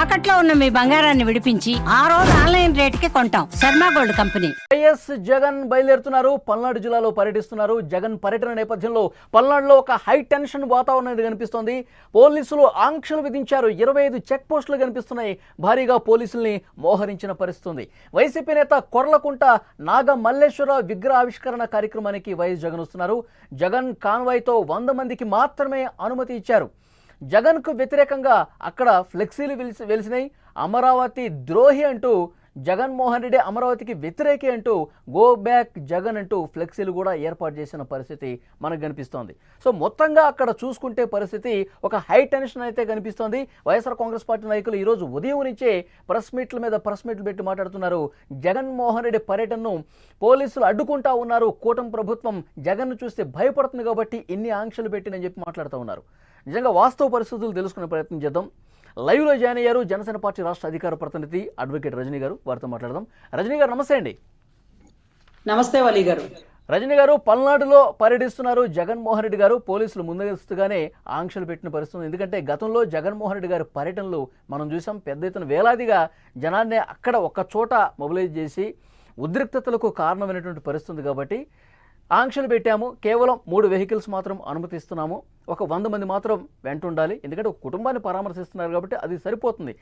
తాకట్లో ఉన్న మీ బంగారాన్ని విడిపించి ఆ రోజు ఆన్లైన్ రేటుకి కొంటాం. Sharma gold company. YS Jagan బయలుదేరుతున్నారు. పల్నాడు జిల్లాలో పర్యటిస్తున్నారు. జగన్ పర్యటన నేపథ్యంలో పల్నాడులో ఒక హై టెన్షన్ వాతావరణం కనిపిస్తోంది. పోలీసులు ఆంక్షలు విధించారు. 25 చెక్ పోస్టులు కనిపిస్తున్నాయి. భారీగా పోలీసుల్ని మోహరించిన పరిస్థితి. వైసీపీ నేత కొర్లకుంట నాగ మల్లేశ్వరరావు విగ్రహావిష్కరణ కార్యక్రమానికి వైఎస్ జగన్ వస్తున్నారు. జగన్ కాన్వాయ్తో 100 మందికి మాత్రమే అనుమతి ఇచ్చారు. జగన్కు వ్యతిరేకంగా అక్కడ ఫ్లెక్సీలు వెలిసినాయి. అమరావతి ద్రోహి అంటూ జగన్మోహన్ రెడ్డి అమరావతికి వ్యతిరేకి అంటూ గో బ్యాక్ జగన్ అంటూ ఫ్లెక్సీలు కూడా ఏర్పాటు చేసిన పరిస్థితి మనకు కనిపిస్తోంది. సో మొత్తంగా అక్కడ చూసుకుంటే పరిస్థితి ఒక హై టెన్షన్ అయితే కనిపిస్తోంది. వైఎస్ఆర్ కాంగ్రెస్ పార్టీ నాయకులు ఈరోజు ఉదయం నుంచే ప్రెస్ మీట్లు పెట్టి మాట్లాడుతున్నారు. జగన్మోహన్ రెడ్డి పర్యటనను పోలీసులు అడ్డుకుంటా ఉన్నారు. కూటమి ప్రభుత్వం జగన్ను చూస్తే భయపడుతుంది కాబట్టి ఇన్ని ఆంక్షలు పెట్టినని చెప్పి మాట్లాడుతూ ఉన్నారు. నిజంగా వాస్తవ పరిస్థితులు తెలుసుకునే ప్రయత్నం చేద్దాం. లైవ్లో జాయిన్ అయ్యారు జనసేన పార్టీ రాష్ట్ర అధికార ప్రతినిధి అడ్వకేట్ రజనీ గారు. వారితో మాట్లాడదాం. రజనీ గారు నమస్తే అండి. నమస్తే వలి గారు. రజనీ గారు, పల్నాడులో పర్యటిస్తున్నారు జగన్మోహన్ రెడ్డి గారు. పోలీసులు ముందస్తుగానే ఆంక్షలు పెట్టిన పరిస్థితి. ఎందుకంటే గతంలో జగన్మోహన్ రెడ్డి గారి పర్యటనలు మనం చూసాం. పెద్ద ఎత్తున వేలాదిగా జనాన్ని అక్కడ ఒక్క చోట మొబిలైజ్ చేసి ఉద్రిక్తతలకు కారణమైనటువంటి పరిస్థితి కాబట్టి ఆంక్షలు పెట్టాము. కేవలం 3 వెహికల్స్ మాత్రం అనుమతిస్తున్నాము. ఒక 100 మంది మాత్రం వెంట ఉండాలి. ఎందుకంటే ఒక కుటుంబాన్ని పరామర్శిస్తున్నారు కాబట్టి అది సరిపోతుంది.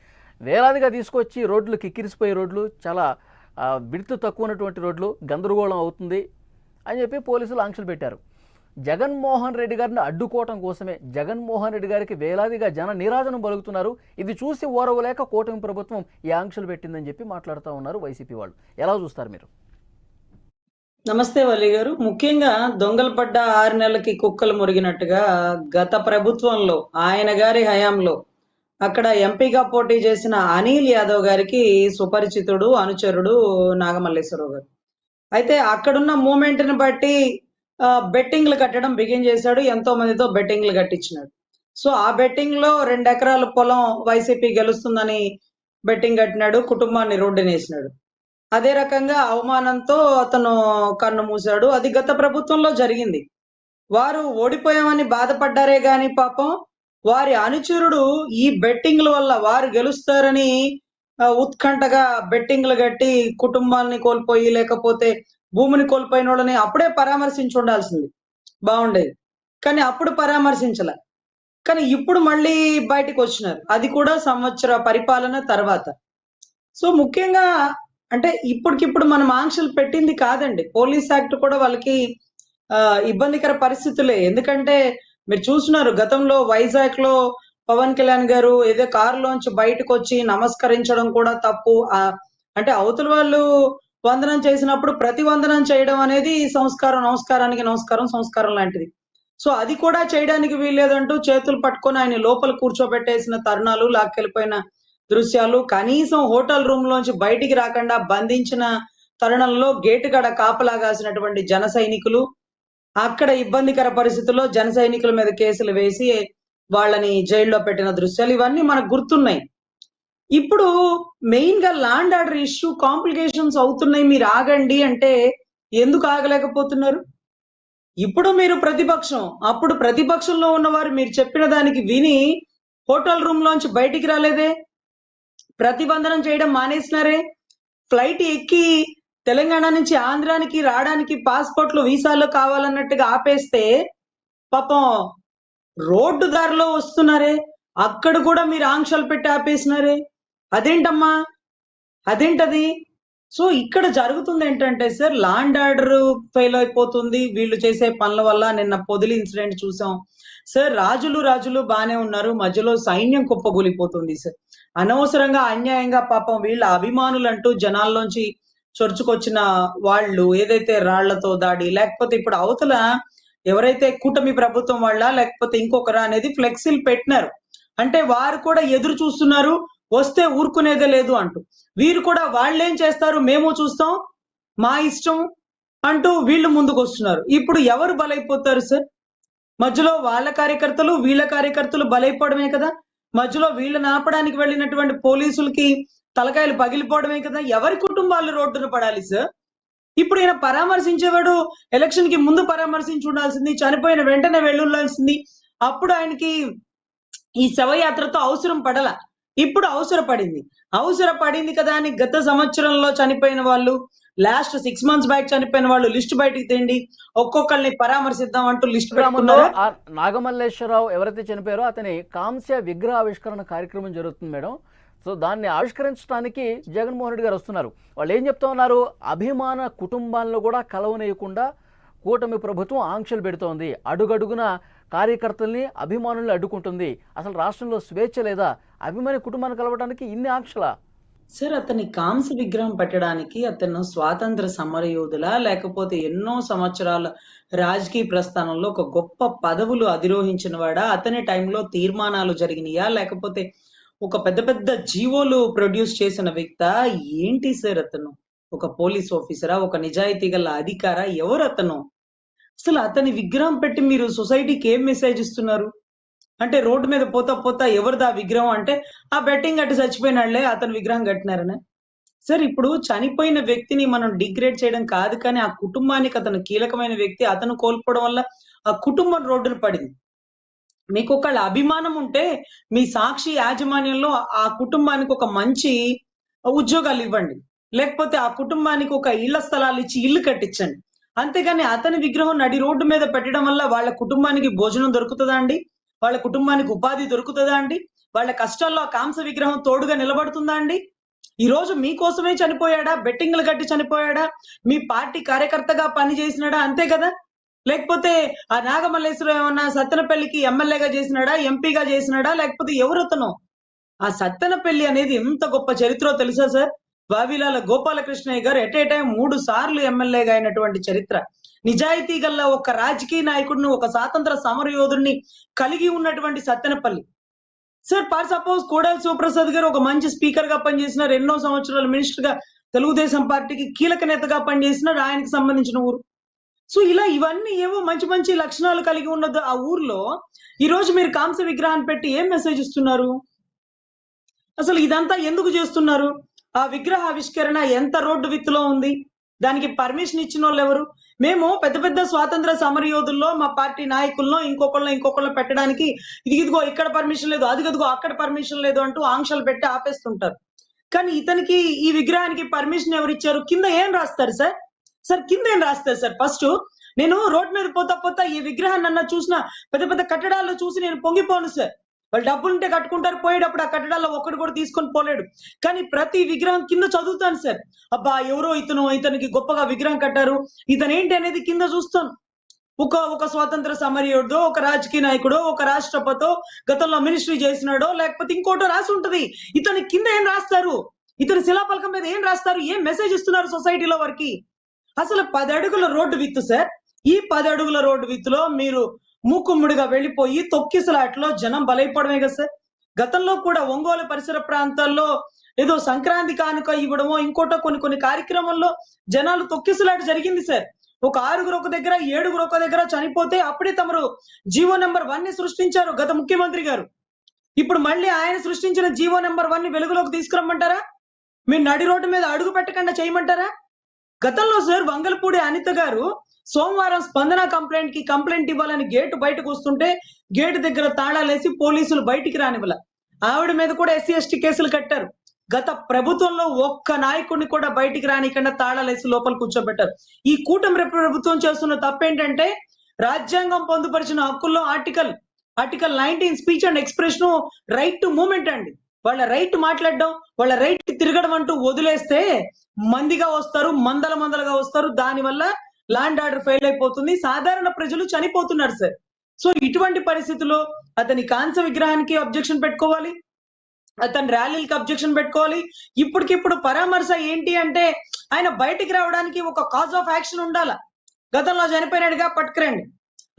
వేలాదిగా తీసుకొచ్చి రోడ్లు కిక్కిరిసిపోయే రోడ్లు, చాలా విడుతు తక్కువ ఉన్నటువంటి రోడ్లు, గందరగోళం అవుతుంది అని చెప్పి పోలీసులు ఆంక్షలు పెట్టారు. జగన్మోహన్ రెడ్డి గారిని అడ్డుకోవటం కోసమే జగన్మోహన్ రెడ్డి గారికి వేలాదిగా జన నీరాజనం పలుకుతున్నారు. ఇది చూసి ఓరవలేక కూటమి ప్రభుత్వం ఈ ఆంక్షలు పెట్టిందని చెప్పి మాట్లాడుతూ ఉన్నారు వైసీపీ వాళ్ళు. ఎలా చూస్తారు మీరు? నమస్తే వలి గారు. ముఖ్యంగా దొంగలు పడ్డ 6 నెలలకి కుక్కలు మురిగినట్టుగా గత ప్రభుత్వంలో ఆయన గారి హయాంలో అక్కడ ఎంపీగా పోటీ చేసిన అనిల్ యాదవ్ గారికి సుపరిచితుడు, అనుచరుడు నాగమల్లేశ్వరరావు గారు. అయితే అక్కడున్న మూమెంట్ ని బట్టి బెట్టింగ్లు కట్టడం బిగిన్ చేశాడు. ఎంతో మందితో బెట్టింగ్లు కట్టించినాడు. సో ఆ బెట్టింగ్ లో 2 ఎకరాల పొలం వైసీపీ గెలుస్తుందని బెట్టింగ్ కట్టినాడు. కుటుంబాన్ని రోడ్డునేసినాడు. అదే రకంగా అవమానంతో అతను కన్ను మూశాడు. అది గత ప్రభుత్వంలో జరిగింది. వారు ఓడిపోయామని బాధపడ్డారే గాని పాపం వారి అనుచరుడు ఈ బెట్టింగ్ల వల్ల వారు గెలుస్తారని ఉత్కంఠగా బెట్టింగ్లు కట్టి కుటుంబాలని కోల్పోయి లేకపోతే భూమిని కోల్పోయిన వాళ్ళని అప్పుడే పరామర్శించి ఉండాల్సింది, బాగుండేది. కానీ అప్పుడు పరామర్శించలే. కానీ ఇప్పుడు మళ్ళీ బయటకు వచ్చినారు. అది కూడా సంవత్సర పరిపాలన తర్వాత. సో ముఖ్యంగా అంటే ఇప్పటికిప్పుడు మనం ఆంక్షలు పెట్టింది కాదండి. పోలీస్ యాక్ట్ కూడా వాళ్ళకి ఇబ్బందికర పరిస్థితులే. ఎందుకంటే మీరు చూస్తున్నారు, గతంలో వైజాగ్ లో పవన్ కళ్యాణ్ గారు ఏదో కారులోంచి బయటకు వచ్చి నమస్కరించడం కూడా తప్పు. అంటే అవతల వాళ్ళు వందనం చేసినప్పుడు ప్రతి వందనం చేయడం అనేది సంస్కారం, నమస్కారానికి నమస్కారం, సంస్కారం లాంటిది. సో అది కూడా చేయడానికి వీల్లేదంటూ చేతులు పట్టుకొని ఆయన లోపల కూర్చోబెట్టేసిన తరుణాలు, లాక్కెళ్ళిపోయిన దృశ్యాలు, కనీసం హోటల్ రూమ్ లోంచి బయటికి రాకుండా బంధించిన తరుణంలో గేటు గడ కాపలాగాసినటువంటి జన సైనికులు, అక్కడ ఇబ్బందికర పరిస్థితుల్లో జన సైనికుల మీద కేసులు వేసి వాళ్ళని జైల్లో పెట్టిన దృశ్యాలు ఇవన్నీ మనకు గుర్తున్నాయి. ఇప్పుడు మెయిన్ గా ల్యాండ్ ఆర్డర్ ఇష్యూ కాంప్లికేషన్స్ అవుతున్నాయి, మీరు ఆగండి అంటే ఎందుకు ఆగలేకపోతున్నారు? ఇప్పుడు మీరు ప్రతిపక్షం, అప్పుడు ప్రతిపక్షంలో ఉన్నవారు మీరు చెప్పిన దానికి విని హోటల్ రూమ్ లోంచి బయటికి రాలేదే, ప్రతిబంధనం చేయడం మానేసినారే, ఫ్లైట్ ఎక్కి తెలంగాణ నుంచి ఆంధ్రానికి రావడానికి పాస్పోర్ట్లు, వీసాలు కావాలన్నట్టుగా ఆపేస్తే పాపం రోడ్డు దారిలో వస్తున్నారే, అక్కడ కూడా మీరు ఆంక్షలు పెట్టి ఆపేసినారే. అదేంటమ్మా, అదేంటది? సో ఇక్కడ జరుగుతుంది ఏంటంటే సార్, ల్యాండ్ ఆర్డర్ ఫెయిల్ అయిపోతుంది వీళ్ళు చేసే పనుల వల్ల. నిన్న పొదిలి ఇన్సిడెంట్ చూసాం సార్. రాజులు బానే ఉన్నారు, మధ్యలో సైన్యం కుప్పగూలిపోతుంది సార్. అనవసరంగా అన్యాయంగా పాపం వీళ్ళ అభిమానులంటూ జనాల్లోంచి చొరుచుకొచ్చిన వాళ్ళు ఏదైతే రాళ్లతో దాడి, లేకపోతే ఇప్పుడు అవతల ఎవరైతే కూటమి ప్రభుత్వం వాళ్ళ లేకపోతే ఇంకొకరా అనేది ఫ్లెక్సీలు పెట్టినారు. అంటే వారు కూడా ఎదురు చూస్తున్నారు, వస్తే ఊరుకునేదే లేదు అంటూ. వీరు కూడా వాళ్ళేం చేస్తారు, మేము చూస్తాం, మా ఇష్టం అంటూ వీళ్ళు ముందుకు వస్తున్నారు. ఇప్పుడు ఎవరు బలైపోతారు సార్? మధ్యలో వాళ్ళ కార్యకర్తలు వీళ్ళ కార్యకర్తలు బలైపోవడమే కదా. మధ్యలో వీళ్ళని ఆపడానికి వెళ్ళినటువంటి పోలీసులకి తలకాయలు పగిలిపోవడమే కదా. ఎవరి కుటుంబాలు రోడ్డున పడాలి సార్? ఇప్పుడు ఈయన పరామర్శించేవాడు ఎలక్షన్ కి ముందు పరామర్శించి ఉండాల్సింది, చనిపోయిన వెంటనే వెళ్ళుండాల్సింది. అప్పుడు ఆయనకి ఈ శవయాత్రతో అవసరం పడల. ఇప్పుడు అవసరపడింది కదా అని గత సంవత్సరంలో చనిపోయిన వాళ్ళు, లాస్ట్ 6 మంత్స్ బ్యాక్ చనిపోయిన వాళ్ళు లిస్ట్ బయటికి తెండి, ఒక్కొక్కరిని పరామర్శిద్దాం అంటూ లిస్ట్ గ్రామంలో పెట్టుకున్నారా? ఆ నాగమల్లేశ్వరరావు ఎవరైతే చనిపోయారో అతని కాంస్య విగ్రహ ఆవిష్కరణ కార్యక్రమం జరుగుతుంది మేడం. సో దాన్ని ఆవిష్కరించడానికి జగన్మోహన్ రెడ్డి గారు వస్తున్నారు. వాళ్ళు ఏం చెప్తా ఉన్నారు? అభిమాన కుటుంబాలను కూడా కలవనేయకుండా కూటమి ప్రభుత్వం ఆంక్షలు పెడుతోంది, అడుగడుగున కార్యకర్తల్ని అభిమానుల్ని అడ్డుకుంటుంది. అసలు రాష్ట్రంలో స్వేచ్ఛ లేదా? అభిమాని కుటుంబాన్ని కలవడానికి ఇన్ని ఆంక్షలా? సార్, అతని కాంస్య విగ్రహం పెట్టడానికి అతను స్వాతంత్ర సమరయోధులా, లేకపోతే ఎన్నో సంవత్సరాల రాజకీయ ప్రస్థానంలో ఒక గొప్ప పదవులు అధిరోహించిన వాడా, అతని టైంలో తీర్మానాలు జరిగినాయా, లేకపోతే ఒక పెద్ద పెద్ద జీవోలు ప్రొడ్యూస్ చేసిన వ్యక్తా? ఏంటి సార్ అతను? ఒక పోలీస్ ఆఫీసరా? ఒక నిజాయితీ గల అధికారా? ఎవరు అతను? అసలు అతని విగ్రహం పెట్టి మీరు సొసైటీకి ఏం మెసేజ్ ఇస్తున్నారు? అంటే రోడ్డు మీద పోతా పోతా ఎవరిదా విగ్రహం అంటే, ఆ బెట్టింగ్ కట్టి చచ్చిపోయినాళ్లే అతని విగ్రహం కట్టినారనే. సార్, ఇప్పుడు చనిపోయిన వ్యక్తిని మనం డిగ్రేడ్ చేయడం కాదు, కానీ ఆ కుటుంబానికి అతను కీలకమైన వ్యక్తి. అతను కోల్పోవడం వల్ల ఆ కుటుంబం రోడ్డున పడింది. మీకు ఒకళ్ళ అభిమానం ఉంటే మీ సాక్షి యాజమాన్యంలో ఆ కుటుంబానికి ఒక మంచి ఉద్యోగాలు ఇవ్వండి, లేకపోతే ఆ కుటుంబానికి ఒక ఇళ్ల స్థలాలు ఇచ్చి ఇల్లు కట్టించండి. అంతేగాని అతని విగ్రహం నడి రోడ్డు మీద పెట్టడం వల్ల వాళ్ళ కుటుంబానికి భోజనం దొరుకుతుందా అండి? వాళ్ళ కుటుంబానికి ఉపాధి దొరుకుతుందా అండి? వాళ్ళ కష్టాల్లో ఆ కాంస విగ్రహం తోడుగా నిలబడుతుందా అండి? ఈ రోజు మీకోసమే చనిపోయాడా? బెట్టింగ్లు కట్టి చనిపోయాడా? మీ పార్టీ కార్యకర్తగా పని చేసినాడా? అంతే కదా? లేకపోతే ఆ నాగమల్లేశ్వరం ఏమన్నా సత్తెనపల్లికి ఎమ్మెల్యేగా చేసినాడా, ఎంపీగా చేసినాడా, లేకపోతే ఎవరతను? ఆ సత్తెనపల్లి అనేది ఎంత గొప్ప చరిత్రో తెలుసా సార్? వావిలాల గోపాలకృష్ణయ్య గారు ఎట్ ఏ టైం 3 సార్లు ఎమ్మెల్యేగా అయినటువంటి చరిత్ర. నిజాయితీ గల ఒక రాజకీయ నాయకుడిని, ఒక స్వాతంత్ర సమరయోధుడిని కలిగి ఉన్నటువంటి Sattenapalli. Sir, for suppose Kodela Sivaprasad garu ఒక మంచి స్పీకర్ గా పనిచేసినారు, ఎన్నో సంవత్సరాలు మినిస్టర్ గా తెలుగుదేశం పార్టీకి కీలక నేతగా పనిచేసినారు, ఆయనకి సంబంధించిన ఊరు. సో ఇలా ఇవన్నీ ఏవో మంచి మంచి లక్షణాలు కలిగి ఉన్నది ఆ ఊర్లో. ఈ రోజు మీరు కాంస్య విగ్రహాన్ని పెట్టి ఏం మెసేజ్ ఇస్తున్నారు? అసలు ఇదంతా ఎందుకు చేస్తున్నారు? ఆ విగ్రహ ఆవిష్కరణ ఎంత రోడ్డు విత్తులో ఉంది? దానికి పర్మిషన్ ఇచ్చిన వాళ్ళు ఎవరు? మేము పెద్ద పెద్ద స్వాతంత్ర సమరయోధుల్లో మా పార్టీ నాయకుల్లో ఇంకొకళ్ళ పెట్టడానికి ఇదిగో ఇక్కడ పర్మిషన్ లేదు, అదిగదిగో అక్కడ పర్మిషన్ లేదు అంటూ ఆంక్షలు పెట్టి ఆపేస్తుంటారు. కానీ ఇతనికి ఈ విగ్రహానికి పర్మిషన్ ఎవరిచ్చారు? కింద ఏం రాస్తారు సార్? కింద ఏం రాస్తారు సార్? ఫస్ట్ నేను రోడ్ మీద పోతా పోతా ఈ విగ్రహాన్ని అన్న చూసిన పెద్ద పెద్ద కట్టడాల్లో చూసి నేను పొంగిపోను సార్. వాళ్ళు డబ్బులుంటే కట్టుకుంటారు, పోయేటప్పుడు ఆ కట్టడాల్లో ఒక్కడు కూడా తీసుకొని పోలేడు. కానీ ప్రతి విగ్రహం కింద చదువుతాను సార్. అబ్బా, ఎవరో ఇతనికి గొప్పగా విగ్రహం కట్టారు, ఇతను ఏంటి అనేది కింద చూస్తాను. ఒక స్వాతంత్ర సమరయోధుడో, ఒక రాజకీయ నాయకుడో, ఒక రాష్ట్రపతో, గతంలో మినిస్ట్రీ చేసినాడో, లేకపోతే ఇంకోటో రాసి ఉంటది. ఇతని కింద ఏం రాస్తారు? ఇతని శిలాఫలకం మీద ఏం రాస్తారు? ఏం మెసేజ్ ఇస్తున్నారు సొసైటీలో వారికి? అసలు 10 అడుగుల రోడ్డు విత్తు సార్. ఈ 10 అడుగుల రోడ్డు విత్తులో మీరు మూకుమ్ముడిగా వెళ్ళిపోయి తొక్కిసలాట్లో జనం బలైపోవడమే కదా సార్. గతంలో కూడా ఒంగోలు పరిసర ప్రాంతాల్లో ఏదో సంక్రాంతి కానుక ఇవ్వడమో ఇంకోటో కొన్ని కార్యక్రమాల్లో జనాలు తొక్కిసలాట జరిగింది సార్. ఒక 6గురు ఒక దగ్గర, 7గురు ఒక దగ్గర చనిపోతే అప్పుడే తమరు జీవో నెంబర్ 1 ని సృష్టించారు గత ముఖ్యమంత్రి గారు. ఇప్పుడు మళ్ళీ ఆయన సృష్టించిన జీవో నెంబర్ 1 ని వెలుగులోకి తీసుకురమ్మంటారా? మీరు నడి రోడ్డు మీద అడుగు పెట్టకుండా చేయమంటారా? గతంలో సార్ వంగలపూడి అనిత గారు సోమవారం స్పందన కంప్లైంట్ ఇవ్వాలని గేటు బయటకు వస్తుంటే గేటు దగ్గర తాళాలేసి పోలీసులు బయటికి రానివ్వాల. ఆవిడ మీద కూడా SC ST కేసులు కట్టారు. గత ప్రభుత్వంలో ఒక్క నాయకుడిని కూడా బయటికి రానికుండా తాళాలేసి లోపల కూర్చోబెట్టారు. ఈ కూటమి ప్రభుత్వం చేస్తున్న తప్పేంటంటే, రాజ్యాంగం పొందుపరిచిన హక్కుల్లో article 19 speech and expression right to movement అండి. వాళ్ళ రైట్ మాట్లాడడం, వాళ్ళ రైట్ తిరగడం అంటూ వదిలేస్తే మందిగా వస్తారు, మందలుగా వస్తారు. దానివల్ల ల్యాండ్ ఆర్డర్ ఫెయిల్ అయిపోతుంది, సాధారణ ప్రజలు చనిపోతున్నారు సార్. సో ఇటువంటి పరిస్థితుల్లో అతని కాంస్య విగ్రహానికి అబ్జెక్షన్ పెట్టుకోవాలి, అతని ర్యాలీలకి అబ్జెక్షన్ పెట్టుకోవాలి. ఇప్పటికిప్పుడు పరామర్శ ఏంటి అంటే, ఆయన బయటికి రావడానికి ఒక కాజ్ ఆఫ్ యాక్షన్ ఉండాల. గతంలో చనిపోయినాడుగా పట్టుకురండి.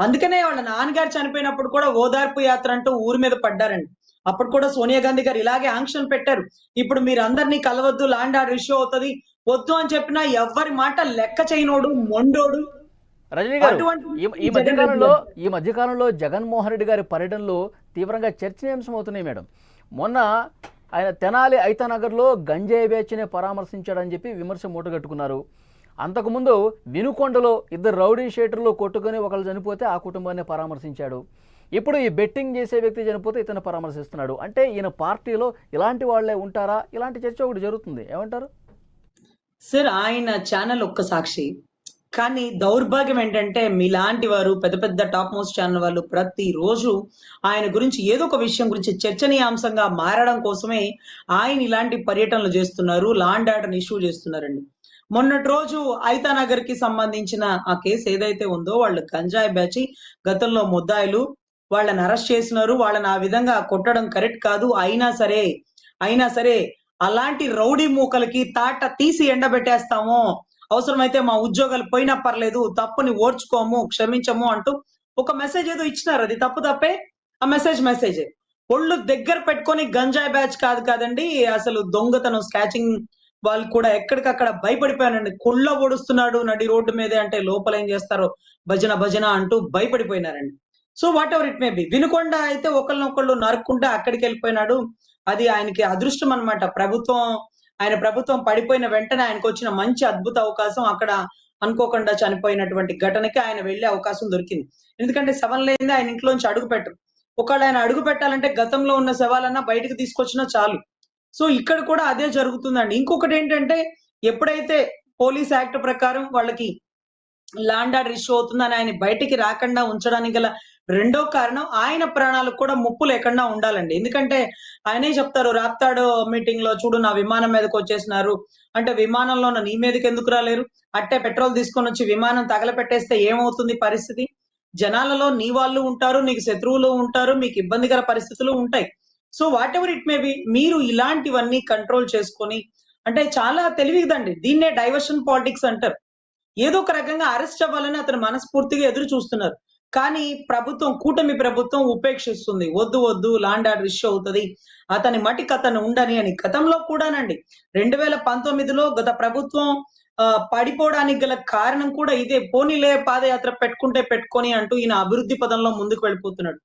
అందుకనే వాళ్ళ నాన్నగారు చనిపోయినప్పుడు కూడా ఓదార్పు యాత్ర అంటూ ఊరి మీద పడ్డారండి. అప్పుడు కూడా సోనియా గాంధీ గారు ఇలాగే ఆంక్షలు పెట్టారు. ఇప్పుడు మీరు అందరినీ కలవద్దు, ల్యాండ్ ఆర్డర్ ఇష్యూ అవుతుంది, వద్దు అని చెప్పినా ఎవ్వరి మాట లెక్క చేయనోడు, మొండోడు. రజనీ గారు, ఈ మధ్యకాలంలో జగన్మోహన్ రెడ్డి గారి పర్యటనలో తీవ్రంగా చర్చనీయాంశం అవుతున్నాయి మేడం. మొన్న ఆయన తెనాలి ఐతానగర్లో గంజాయి బ్యాచ్నే పరామర్శించాడని చెప్పి విమర్శ మూటగట్టుకున్నారు. అంతకుముందు వినుకొండలో 2 రౌడీ షీటర్లు కొట్టుకొని ఒకళ్ళు చనిపోతే ఆ కుటుంబాన్ని పరామర్శించాడు. ఇప్పుడు ఈ బెట్టింగ్ చేసే వ్యక్తి చనిపోతే ఇతను పరామర్శిస్తున్నాడు. అంటే ఈయన పార్టీలో ఇలాంటి వాళ్ళే ఉంటారా? ఇలాంటి చర్చ ఒకటి జరుగుతుంది. ఏమంటారు? సార్ ఆయన ఛానల్ ఒక్క సాక్షి. కానీ దౌర్భాగ్యం ఏంటంటే మీలాంటి వారు పెద్ద పెద్ద టాప్ మోస్ట్ ఛానల్ వాళ్ళు ప్రతిరోజు ఆయన గురించి ఏదో ఒక విషయం గురించి చర్చనీయాంశంగా మారడం కోసమే ఆయన ఇలాంటి పర్యటనలు చేస్తున్నారు. లా అండ్ ఆర్డర్ ఇష్యూ చేస్తున్నారండి. మొన్నటి రోజు ఐతా నగర్ కి సంబంధించిన ఆ కేసు ఏదైతే ఉందో వాళ్ళు గంజాయి బ్యాచి గతంలో ముద్దాయిలు వాళ్ళని అరెస్ట్ చేసినారు. వాళ్ళని ఆ విధంగా కొట్టడం కరెక్ట్ కాదు. అయినా సరే అలాంటి రౌడీ మూకలకి తాట తీసి ఎండబెట్టేస్తాము. అవసరమైతే మా ఉద్యోగాలు పోయినా పర్లేదు, తప్పుని ఓర్చుకోము, క్షమించము అంటూ ఒక మెసేజ్ ఏదో ఇచ్చినారు. అది తప్పే. ఆ మెసేజే. ఒళ్ళు దగ్గర పెట్టుకొని గంజాయి బ్యాచ్ కాదండి. అసలు దొంగతనం స్కాచింగ్ వాళ్ళు కూడా ఎక్కడికక్కడ భయపడిపోయానండి. కొళ్ళ పొడుస్తున్నాడు నడి రోడ్డు మీదే అంటే లోపల ఏం చేస్తారో భజన అంటూ భయపడిపోయినారండి. So whatever it may be. Vinukonda అయితే ఒకళ్ళనొకళ్ళు నరుక్కుంటే అక్కడికి వెళ్ళిపోయినాడు. అది ఆయనకి అదృష్టం అన్నమాట. ఆయన ప్రభుత్వం పడిపోయిన వెంటనే ఆయనకు వచ్చిన మంచి అద్భుత అవకాశం. అక్కడ అనుకోకుండా చనిపోయినటువంటి ఘటనకి ఆయన వెళ్లే అవకాశం దొరికింది. ఎందుకంటే శవం లేనిదే ఆయన ఇంట్లోంచి అడుగు పెట్టరు. ఒకవేళ ఆయన అడుగు పెట్టాలంటే గతంలో ఉన్న శవాలన్నా బయటకు తీసుకొచ్చినా చాలు. సో ఇక్కడ కూడా అదే జరుగుతుందండి. ఇంకొకటి ఏంటంటే ఎప్పుడైతే పోలీస్ యాక్ట్ ప్రకారం వాళ్ళకి లా అండ్ ఆర్డర్ ఇష్యూ అవుతుందని ఆయన బయటికి రాకుండా ఉంచడానికి గల రెండో కారణం ఆయన ప్రాణాలకు కూడా ముప్పు లేకుండా ఉండాలండి. ఎందుకంటే ఆయనే చెప్తారు రాప్తాడు మీటింగ్ లో, చూడు నా విమానం మీదకి వచ్చేసినారు అంటే, విమానంలో నీ మీదకి ఎందుకు రాలేరు? అట్టే పెట్రోల్ తీసుకొని వచ్చి విమానం తగలపెట్టేస్తే ఏమవుతుంది పరిస్థితి? జనాలలో నీ వాళ్ళు ఉంటారు, నీకు శత్రువులు ఉంటారు, మీకు ఇబ్బందికర పరిస్థితులు ఉంటాయి. So whatever it may B, మీరు ఇలాంటివన్నీ కంట్రోల్ చేసుకొని, అంటే చాలా తెలివిదండి. దీన్నే డైవర్షన్ పాలిటిక్స్ అంటారు. ఏదో ఒక రకంగా అరెస్ట్ అవ్వాలని అతను మనస్ఫూర్తిగా ఎదురు చూస్తున్నారు. కానీ కూటమి ప్రభుత్వం ఉపేక్షిస్తుంది. వద్దు లా అండ్ ఆర్డర్ ఇష్యూ అవుతది, అతని మటికి అతను ఉండని అని. గతంలో కూడానండి 2019లో గత ప్రభుత్వం పడిపోవడానికి గల కారణం కూడా ఇదే. పోనీలే పాదయాత్ర పెట్టుకొని అంటూ ఈయన అభివృద్ధి పదంలో ముందుకు వెళ్ళిపోతున్నాడు.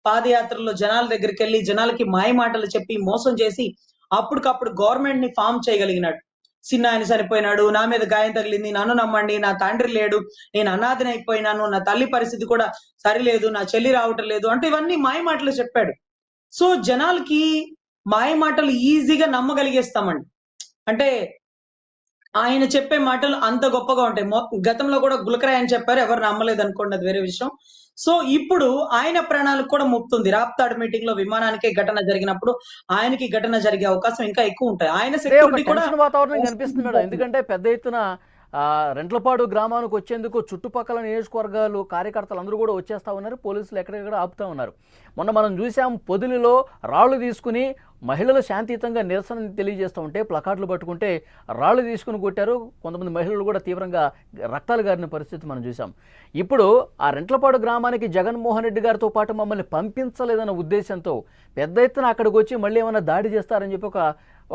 పాదయాత్రలో జనాల దగ్గరికి వెళ్లి జనాలకి మాయ మాటలు చెప్పి మోసం చేసి అప్పటికప్పుడు గవర్నమెంట్ ని ఫామ్ చేయగలిగినాడు. చిన్న ఆయన చనిపోయినాడు, నా మీద గాయం తగిలింది, నన్ను నమ్మండి, నా తండ్రి లేడు, నేను అనాథని అయిపోయినాను, నా తల్లి పరిస్థితి కూడా సరిలేదు, నా చెల్లి రావటం లేదు అంటే ఇవన్నీ మాయ మాటలు చెప్పాడు. సో జనాలకి మాయ మాటలు ఈజీగా నమ్మగలిగేస్తామండి. అంటే ఆయన చెప్పే మాటలు అంత గొప్పగా ఉంటాయి. గతంలో కూడా గులకరాయ్ అని చెప్పారు, ఎవరు నమ్మలేదు అనుకోండి, అది వేరే విషయం. సో ఇప్పుడు ఆయన ప్రాణాలకు కూడా ముప్తుంది. రాప్తాడు మీటింగ్ లో విమానానికే ఘటన జరిగినప్పుడు ఆయనకి ఘటన జరిగే అవకాశం ఇంకా ఎక్కువ ఉంటాయి. ఆయన సెక్యూరిటీ కూడా వాతావరణం కనిపిస్తుంది మేడం. ఎందుకంటే పెద్ద ఎత్తున రెంట్లపాడు గ్రామానికి వచ్చేందుకు చుట్టుపక్కల నియోజకవర్గాలు కార్యకర్తలు అందరూ కూడా వచ్చేస్తా ఉన్నారు. పోలీసులు ఎక్కడెక్కడ ఆపుతా ఉన్నారు. మొన్న మనం చూసాం, పొదిలిలో రాళ్లు తీసుకుని మహిళలు శాంతియుతంగా నిరసన తెలియజేస్తూ ఉంటే ప్లకార్డులు పట్టుకుంటే రాళ్లు తీసుకుని కొట్టారు. కొంతమంది మహిళలు కూడా తీవ్రంగా రక్తాలు గారిన పరిస్థితి మనం చూసాం. ఇప్పుడు ఆ రెంట్లపాడు గ్రామానికి జగన్మోహన్ రెడ్డి గారితో పాటు మమ్మల్ని పంపించలేదన్న ఉద్దేశంతో పెద్ద ఎత్తున అక్కడికి వచ్చి మళ్ళీ ఏమైనా దాడి చేస్తారని చెప్పి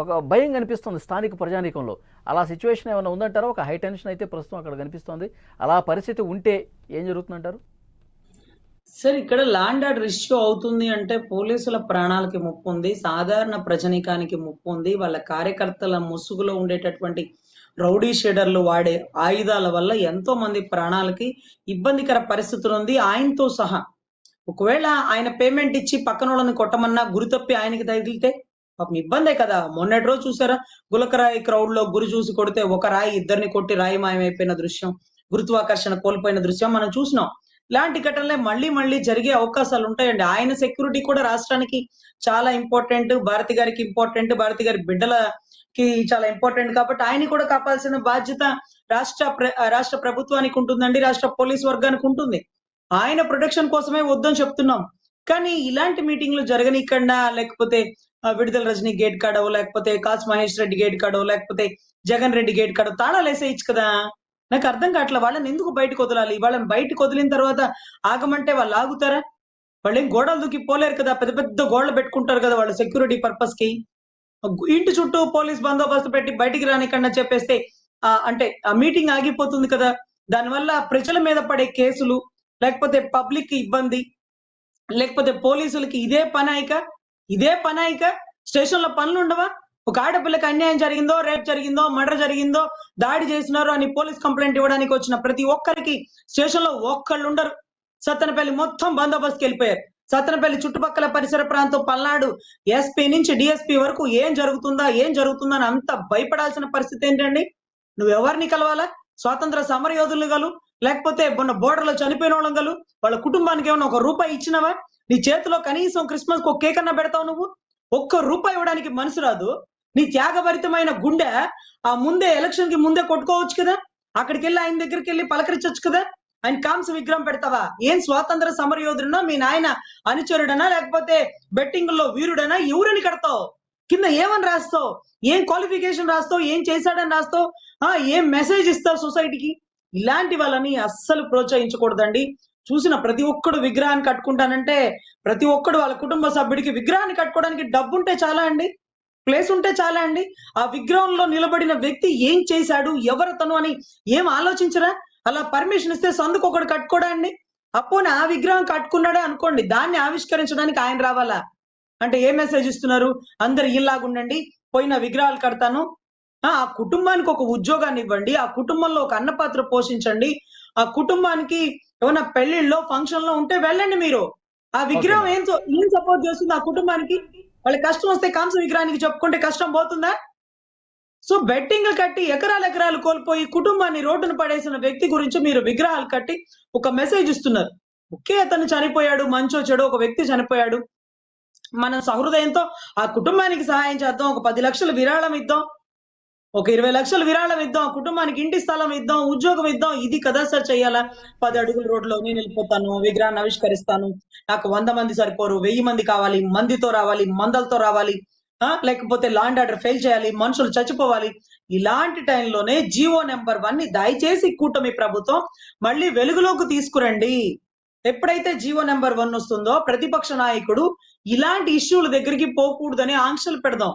ఒక భయం కనిపిస్తుంది స్థానిక ప్రజానీకంలో. అలా సిచ్యువేషన్ ఏమైనా ఉందంటారా? ఒక హై టెన్షన్ అయితే ప్రస్తుతం అక్కడ కనిపిస్తోంది. అలా పరిస్థితి ఉంటే ఏం జరుగుతుందంటారు? సార్ ఇక్కడ లా అండ్ ఆర్డర్ ఇష్యూ అవుతుంది అంటే పోలీసుల ప్రాణాలకి ముప్పు ఉంది, సాధారణ ప్రజానీకానికి ముప్పు ఉంది, వాళ్ళ కార్యకర్తల ముసుగులో ఉండేటటువంటి రౌడీ షేడర్లు వాడే ఆయుధాల వల్ల ఎంతో మంది ప్రాణాలకి ఇబ్బందికర పరిస్థితులు ఉంది, ఆయనతో సహా. ఒకవేళ ఆయన పేమెంట్ ఇచ్చి పక్కన వాళ్ళని కొట్టమన్నా గురి తప్పి ఆయనకి తగిలితే పాపం ఇబ్బందే కదా. మొన్నటి రోజు చూసారా, గులకరాయి క్రౌడ్ లో గురి చూసి కొడితే ఒక రాయి ఇద్దరిని కొట్టి రాయి మాయమైపోయిన దృశ్యం, గురుత్వాకర్షణ కోల్పోయిన దృశ్యం మనం చూసినాం. ఇలాంటి ఘటనలే మళ్ళీ జరిగే అవకాశాలు ఉంటాయండి. ఆయన సెక్యూరిటీ కూడా రాష్ట్రానికి చాలా ఇంపార్టెంట్, భారతి గారికి ఇంపార్టెంట్, భారతి గారి బిడ్డలకి చాలా ఇంపార్టెంట్. కాబట్టి ఆయన కూడా కాపాల్సిన బాధ్యత రాష్ట్ర ప్రభుత్వానికి ఉంటుందండి, రాష్ట్ర పోలీస్ వర్గానికి ఉంటుంది. ఆయన ప్రొటెక్షన్ కోసమే వద్దని చెప్తున్నాం. కానీ ఇలాంటి మీటింగ్లు జరగనీయకుండా, లేకపోతే విడుదల రజనీ గేట్ కాడో, లేకపోతే కాస్ మహేష్ రెడ్డి గేట్ కాడో, లేకపోతే జగన్ రెడ్డి గేట్ కాడో తాళాలు వేసేయచ్చు కదా. నాకు అర్థం కావట్లే, వాళ్ళని ఎందుకు బయటకు వదలాలి? వాళ్ళని బయటకు వదిలిన తర్వాత ఆగమంటే వాళ్ళు ఆగుతారా? వాళ్ళు ఏం గోడలు దూకి పోలేరు కదా, పెద్ద పెద్ద గోడలు పెట్టుకుంటారు కదా వాళ్ళ సెక్యూరిటీ పర్పస్ కి. ఇంటి చుట్టూ పోలీస్ బందోబస్తు పెట్టి బయటికి రానికన్నా చెప్పేస్తే అంటే ఆ మీటింగ్ ఆగిపోతుంది కదా. దానివల్ల ప్రజల మీద పడే కేసులు, లేకపోతే పబ్లిక్ ఇబ్బంది, లేకపోతే పోలీసులకి ఇదే పనాయిక స్టేషన్ లో పనులు ఉండవా? ఒక ఆడపిల్లకి అన్యాయం జరిగిందో, రేప్ జరిగిందో, మర్డర్ జరిగిందో, దాడి చేసినారు అని పోలీస్ కంప్లైంట్ ఇవ్వడానికి వచ్చిన ప్రతి ఒక్కరికి స్టేషన్ లో ఒక్కళ్ళు ఉండరు. సత్తెనపల్లి మొత్తం బందోబస్తుకి వెళ్ళిపోయారు. సత్తెనపల్లి చుట్టుపక్కల పరిసర ప్రాంతం పల్నాడు ఎస్పీ నుంచి డిఎస్పీ వరకు ఏం జరుగుతుందా అని అంత భయపడాల్సిన పరిస్థితి ఏంటండి? నువ్వెవరిని కలవాలా? స్వాతంత్ర సమర యోధులు గలు, లేకపోతే మొన్న బోర్డర్లో చనిపోయిన వాళ్ళం గలు, వాళ్ళ కుటుంబానికి ఏమన్నా ₹1 ఇచ్చినవా? నీ చేతిలో కనీసం క్రిస్మస్ కు కేక్ అన్నా పెడతావు నువ్వు? ₹1 ఇవ్వడానికి మనసు రాదు. నీ త్యాగభరితమైన గుండె ఆ ముందే ఎలక్షన్ కి ముందే కొట్టుకోవచ్చు కదా, అక్కడికి వెళ్ళి ఆయన దగ్గరికి వెళ్ళి పలకరించవచ్చు కదా. ఆయన కాంస్య విగ్రహం పెడతావా? ఏం స్వాతంత్ర సమరయోధుడనా, మీ నాయన అనుచరుడనా, లేకపోతే బెట్టింగ్ లో వీరుడనా? ఎవరిని కడతావు? కింద ఏమని రాస్తావు? ఏం క్వాలిఫికేషన్ రాస్తావు? ఏం చేశాడని రాస్తావు? ఏం మెసేజ్ ఇస్తావు సొసైటీకి? ఇలాంటి వాళ్ళని అస్సలు ప్రోత్సహించకూడదండి. చూసిన ప్రతి ఒక్కడు విగ్రహాన్ని కట్టుకుంటానంటే ప్రతి ఒక్కడు వాళ్ళ కుటుంబ సభ్యుడికి విగ్రహాన్ని కట్టుకోవడానికి డబ్బు ఉంటే చాలా అండి, ప్లేస్ ఉంటే చాలా అండి. ఆ విగ్రహంలో నిలబడిన వ్యక్తి ఏం చేశాడు, ఎవరతను అని ఏం ఆలోచించరా? అలా పర్మిషన్ ఇస్తే సందుకు ఒకడు కట్టుకోడా అండి? అప్పుడు ఆ విగ్రహం కట్టుకున్నాడే అనుకోండి, దాన్ని ఆవిష్కరించడానికి ఆయన రావాలా? అంటే ఏ మెసేజ్ ఇస్తున్నారు? అందరు ఇలాగుండండి, పోయిన విగ్రహాలు కడతాను, ఆ కుటుంబానికి ఒక ఉద్యోగాన్ని ఇవ్వండి, ఆ కుటుంబంలో ఒక అన్నపాత్ర పోషించండి, ఆ కుటుంబానికి ఏమైనా పెళ్లిళ్ళలో ఫంక్షన్ లో ఉంటే వెళ్ళండి మీరు. ఆ విగ్రహం ఏం సపోర్ట్ చేస్తుంది ఆ కుటుంబానికి? వాళ్ళ కష్టం వస్తే కాంస్య విగ్రహానికి చెప్పుకుంటే కష్టం పోతుందా? సో బెట్టింగ్లు కట్టి ఎకరాలు కోల్పోయి కుటుంబాన్ని రోడ్డున పడేసిన వ్యక్తి గురించి మీరు విగ్రహాలు కట్టి ఒక మెసేజ్ ఇస్తున్నారు. ఒకే అతను చనిపోయాడు, మంచో చెడో ఒక వ్యక్తి చనిపోయాడు, మన సహృదయంతో ఆ కుటుంబానికి సహాయం చేద్దాం, ఒక 10 లక్షలు విరాళం ఇద్దాం, ఒక 20 లక్షలు విరాళం ఇద్దాం, కుటుంబానికి ఇంటి స్థలం ఇద్దాం, ఉద్యోగం ఇద్దాం. ఇది కదా సార్ చెయ్యాలా? 10 అడుగుల రోడ్లో నేను వెళ్ళిపోతాను, విగ్రహాన్ని ఆవిష్కరిస్తాను, నాకు 100 మంది సరిపోరు, 1000 మంది కావాలి, మందితో రావాలి, మందలతో రావాలి, లేకపోతే లా అండ్ ఆర్డర్ ఫెయిల్ చేయాలి, మనుషులు చచ్చిపోవాలి. ఇలాంటి టైంలోనే జీవో నెంబర్ 1 ని దయచేసి కూటమి ప్రభుత్వం మళ్ళీ వెలుగులోకి తీసుకురండి. ఎప్పుడైతే జీవో నెంబర్ 1 వస్తుందో ప్రతిపక్ష నాయకుడు ఇలాంటి ఇష్యూల దగ్గరికి పోకూడదని ఆంక్షలు పెడదాం.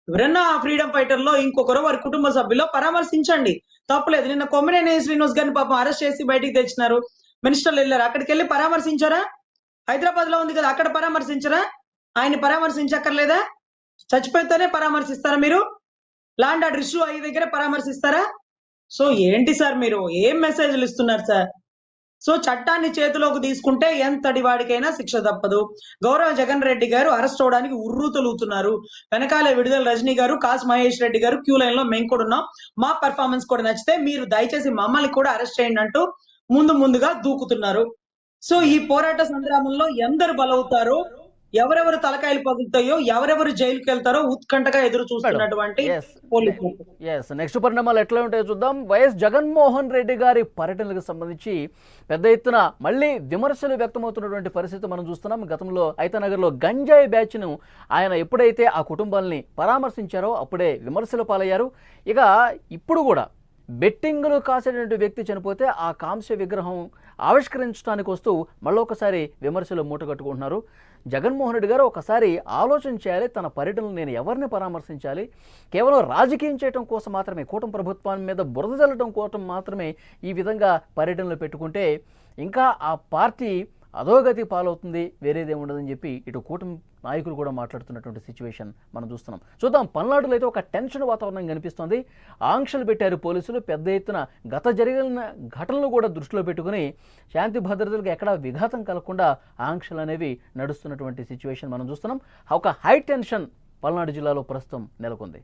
ఎవరన్నా ఫ్రీడమ్ ఫైటర్ లో ఇంకొకరు వారి కుటుంబ సభ్యుల్లో పరామర్శించండి, తప్పలేదు. నిన్న కొమ్మినేని శ్రీనివాస్ గారిని పాపం అరెస్ట్ చేసి బయటికి తెచ్చినారు, మినిస్టర్లు వెళ్ళారు, అక్కడికి వెళ్ళి పరామర్శించారా? హైదరాబాద్ లో ఉంది కదా, అక్కడ పరామర్శించరా? ఆయన పరామర్శించక్కర్లేదా? చచ్చిపోతేనే పరామర్శిస్తారా మీరు? లా అండ్ ఆర్డర్ ఇష్యూ అయ్యే దగ్గర పరామర్శిస్తారా? సో ఏంటి సార్ మీరు ఏం మెసేజ్లు ఇస్తున్నారు సార్? సో చట్టాన్ని చేతిలోకి తీసుకుంటే ఎంతటి వాడికైనా శిక్ష తప్పదు. గౌరవ జగన్ రెడ్డి గారు అరెస్ట్ అవడానికి ఉర్రూతలుగుతున్నారు. వెనకాల విడుదల రజనీ గారు, కాసు మహేష్ రెడ్డి గారు క్యూ లైన్ లో మేము కూడా ఉన్నాం, మా పర్ఫార్మెన్స్ కూడా నచ్చితే మీరు దయచేసి మమ్మల్ని కూడా అరెస్ట్ చేయండి అంటూ ముందుగా దూకుతున్నారు. సో ఈ పోరాట సంగ్రామంలో ఎందరు బలవుతారో, ఎవరెవరు తలకాయలు పగులుతాయో, ఎవరెవరు జైలుకి వెళ్తారో ఉత్కంఠగా ఎదురు చూస్తున్నటువంటి పోలీసులు. నెక్స్ట్ పరిణామాలు ఎట్లా ఉంటాయో చూద్దాం. వైఎస్ జగన్మోహన్ రెడ్డి గారి పర్యటనకు సంబంధించి పెద్ద ఎత్తున మళ్ళీ విమర్శలు వ్యక్తమవుతున్నటువంటి పరిస్థితి మనం చూస్తున్నాం. గతంలో ఐతనగర్లో గంజాయి బ్యాచ్ను ఆయన ఎప్పుడైతే ఆ కుటుంబాలని పరామర్శించారో అప్పుడే విమర్శలు పాలయ్యారు. ఇక ఇప్పుడు కూడా బెట్టింగులు కాసేటువంటి వ్యక్తి చనిపోతే ఆ కాంస్య విగ్రహం ఆవిష్కరించడానికి వస్తూ మళ్ళొకసారి విమర్శలు మూటగట్టుకుంటున్నారు. జగన్మోహన్ రెడ్డి గారు ఒకసారి ఆలోచన చేయాలి, తన పర్యటనలు నేను ఎవరిని పరామర్శించాలి, కేవలం రాజకీయం చేయడం కోసం మాత్రమే, కూటమి ప్రభుత్వం మీద బురద చల్లడం కోసం మాత్రమే ఈ విధంగా పర్యటనలు పెట్టుకుంటే ఇంకా ఆ పార్టీ అధోగతి పాలవుతుంది, వేరేదే ఉండదని చెప్పి ఇటు కూటమి నాయకులు కూడా మాట్లాడుతున్నటువంటి సిచ్యువేషన్ మనం చూస్తున్నాం. చూద్దాం, పల్నాడులో అయితే ఒక టెన్షన్ వాతావరణం కనిపిస్తోంది. ఆంక్షలు పెట్టారు పోలీసులు పెద్ద ఎత్తున. గత జరిగిన ఘటనలు కూడా దృష్టిలో పెట్టుకుని శాంతి భద్రతలకు ఎక్కడా విఘాతం కలగకుండా ఆంక్షలు అనేవి నడుస్తున్నటువంటి సిచ్యువేషన్ మనం చూస్తున్నాం. ఒక హై టెన్షన్ పల్నాడు జిల్లాలో ప్రస్తుతం నెలకొంది.